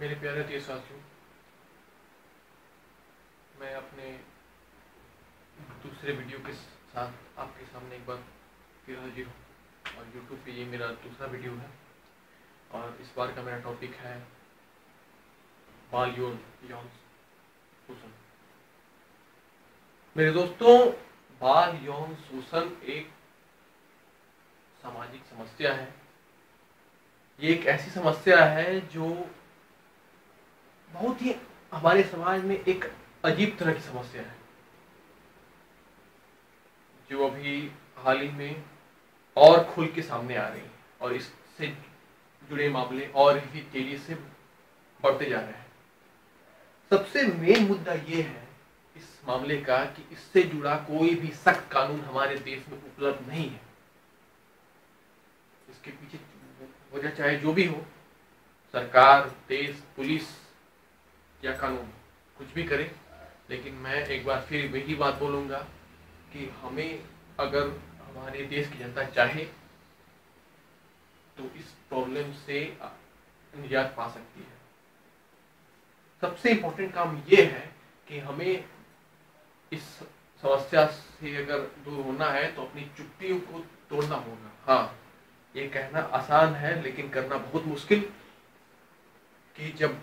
मेरे प्यारे देशवासियों, मैं अपने दूसरे वीडियो के साथ आपके सामने एक बार फिर हाजिर हूँ और YouTube पे ये मेरा दूसरा वीडियो है। और इस बार का मेरा टॉपिक है बाल यौन शोषण। मेरे दोस्तों, बाल यौन शोषण एक सामाजिक समस्या है। ये एक ऐसी समस्या है जो बहुत ही हमारे समाज में एक अजीब तरह की समस्या है, जो अभी हाल ही में और खुल के सामने आ रही है और इससे जुड़े मामले और भी तेजी से बढ़ते जा रहे हैं। सबसे मेन मुद्दा ये है इस मामले का कि इससे जुड़ा कोई भी सख्त कानून हमारे देश में उपलब्ध नहीं है। इसके पीछे वजह चाहे जो भी हो, सरकार, देश, पुलिस या कानून कुछ भी करे, लेकिन मैं एक बार फिर वही बात बोलूँगा कि हमें, अगर हमारे देश की जनता चाहे तो इस प्रॉब्लम से निजात पा सकती है। सबसे इम्पोर्टेंट काम ये है कि हमें इस समस्या से अगर दूर होना है तो अपनी चुप्पियों को तोड़ना होगा। हाँ, ये कहना आसान है लेकिन करना बहुत मुश्किल। कि जब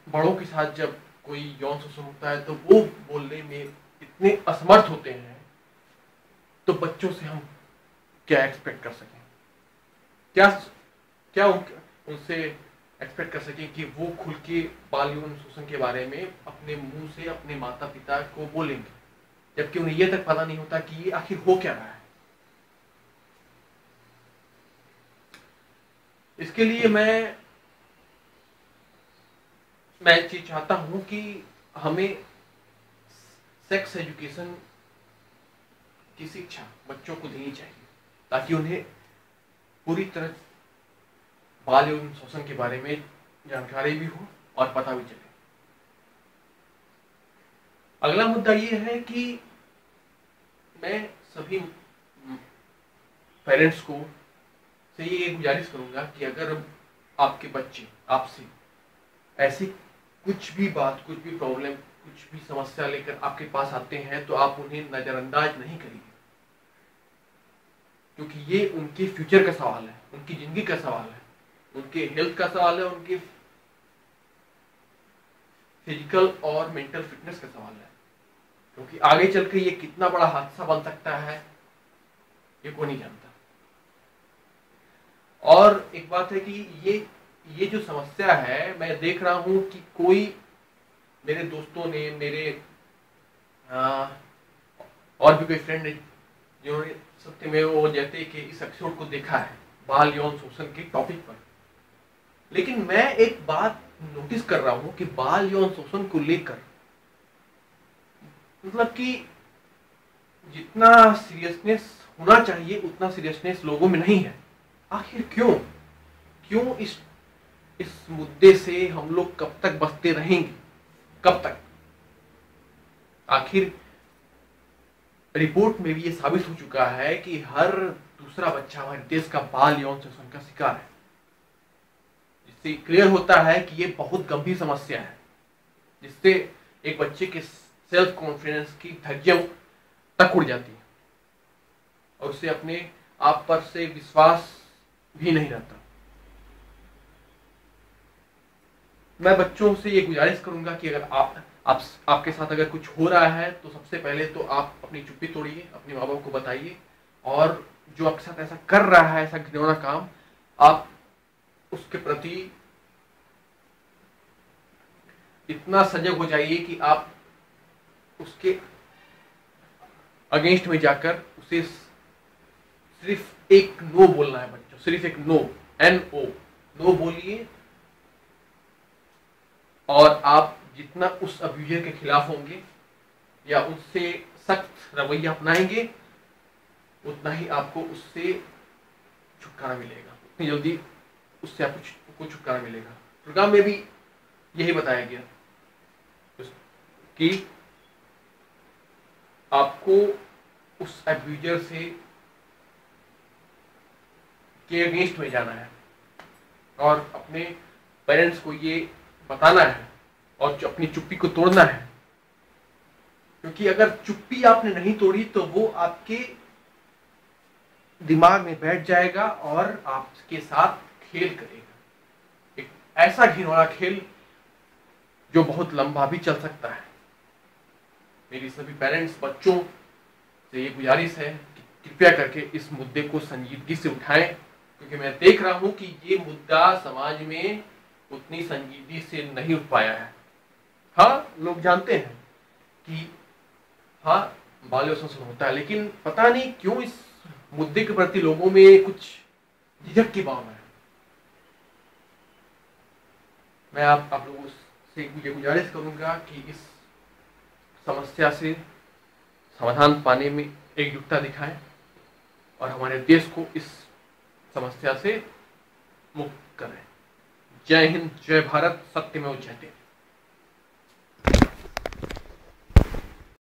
बड़ों के साथ जब कोई यौन शोषण होता है तो वो बोलने में इतने असमर्थ होते हैं, तो बच्चों से हम क्या एक्सपेक्ट कर सकें? क्या उनसे एक्सपेक्ट कर सकें कि वो खुल के बाल यौन शोषण के बारे में अपने मुंह से अपने माता पिता को बोलेंगे, जबकि उन्हें ये तक पता नहीं होता कि ये आखिर हो क्या रहा है। इसके लिए मैं चीज चाहता हूं कि हमें सेक्स एजुकेशन की शिक्षा बच्चों को देनी चाहिए, ताकि उन्हें पूरी तरह बाल यौन शोषण के बारे में जानकारी भी हो और पता भी चले। अगला मुद्दा ये है कि मैं सभी पेरेंट्स को से ये गुजारिश करूंगा कि अगर आपके बच्चे आपसे ऐसी कुछ भी बात, कुछ भी प्रॉब्लम, कुछ भी समस्या लेकर आपके पास आते हैं तो आप उन्हें नजरअंदाज नहीं करिए, क्योंकि ये उनके फ्यूचर का सवाल है, उनकी जिंदगी का सवाल है, उनके हेल्थ का सवाल है, उनके फिजिकल और मेंटल फिटनेस का सवाल है। क्योंकि आगे चल के ये कितना बड़ा हादसा बन सकता है ये कोई नहीं जानता। और एक बात है कि ये जो समस्या है, मैं देख रहा हूं कि कोई मेरे दोस्तों ने, मेरे और भी कोई फ्रेंड है जिन्होंने सत्य में वो जैसे कि इस एपिसोड को देखा है बाल यौन शोषण के टॉपिक पर। लेकिन मैं एक बात नोटिस कर रहा हूं कि बाल यौन शोषण को लेकर मतलब कि जितना सीरियसनेस होना चाहिए उतना सीरियसनेस लोगों में नहीं है। आखिर क्यों इस मुद्दे से हम लोग कब तक बचते रहेंगे? कब तक? आखिर रिपोर्ट में भी ये साबित हो चुका है कि हर दूसरा बच्चा हमारे देश का बाल यौन शोषण का शिकार है। इससे क्लियर होता है कि ये बहुत गंभीर समस्या है, जिससे एक बच्चे के सेल्फ कॉन्फिडेंस की धज्जियां तक उड़ जाती है और उसे अपने आप पर से विश्वास भी नहीं रहता। मैं बच्चों से ये गुजारिश करूंगा कि अगर आपके साथ अगर कुछ हो रहा है तो सबसे पहले तो आप अपनी चुप्पी तोड़िए, अपने माँ बाप को बताइए, और जो आपके साथ ऐसा कर रहा है, ऐसा घिनौना काम, आप उसके प्रति इतना सजग हो जाइए कि आप उसके अगेंस्ट में जाकर उसे सिर्फ एक नो बोलना है बच्चों, सिर्फ एक नो, NO, नो बोलिए। और आप जितना उस अब्यूजर के खिलाफ होंगे या उससे सख्त रवैया अपनाएंगे, उतना ही आपको उससे छुटकारा मिलेगा, उतनी जल्दी उससे आपको छुटकारा मिलेगा। प्रोग्राम में भी यही बताया गया कि आपको उस अब्यूजर से के अगेंस्ट में जाना है और अपने पेरेंट्स को ये बताना है और अपनी चुप्पी को तोड़ना है, क्योंकि अगर चुप्पी आपने नहीं तोड़ी तो वो आपके दिमाग में बैठ जाएगा और आपके साथ खेल करेगा, एक ऐसा घिनौना खेल जो बहुत लंबा भी चल सकता है। मेरी सभी पेरेंट्स बच्चों से ये गुजारिश है कि कृपया करके इस मुद्दे को संजीदगी से उठाएं, क्योंकि मैं देख रहा हूं कि ये मुद्दा समाज में उतनी संजीदगी से नहीं उठ पाया है। हाँ, लोग जानते हैं कि हाँ बाल विवाह शोषण होता है, लेकिन पता नहीं क्यों इस मुद्दे के प्रति लोगों में कुछ झिझक की भावना है। मैं आप लोगों से ये गुजारिश करूंगा कि इस समस्या से समाधान पाने में एकजुटता दिखाएं और हमारे देश को इस समस्या से मुक्त करें। जय हिंद, जय भारत, सत्यमेव जयते।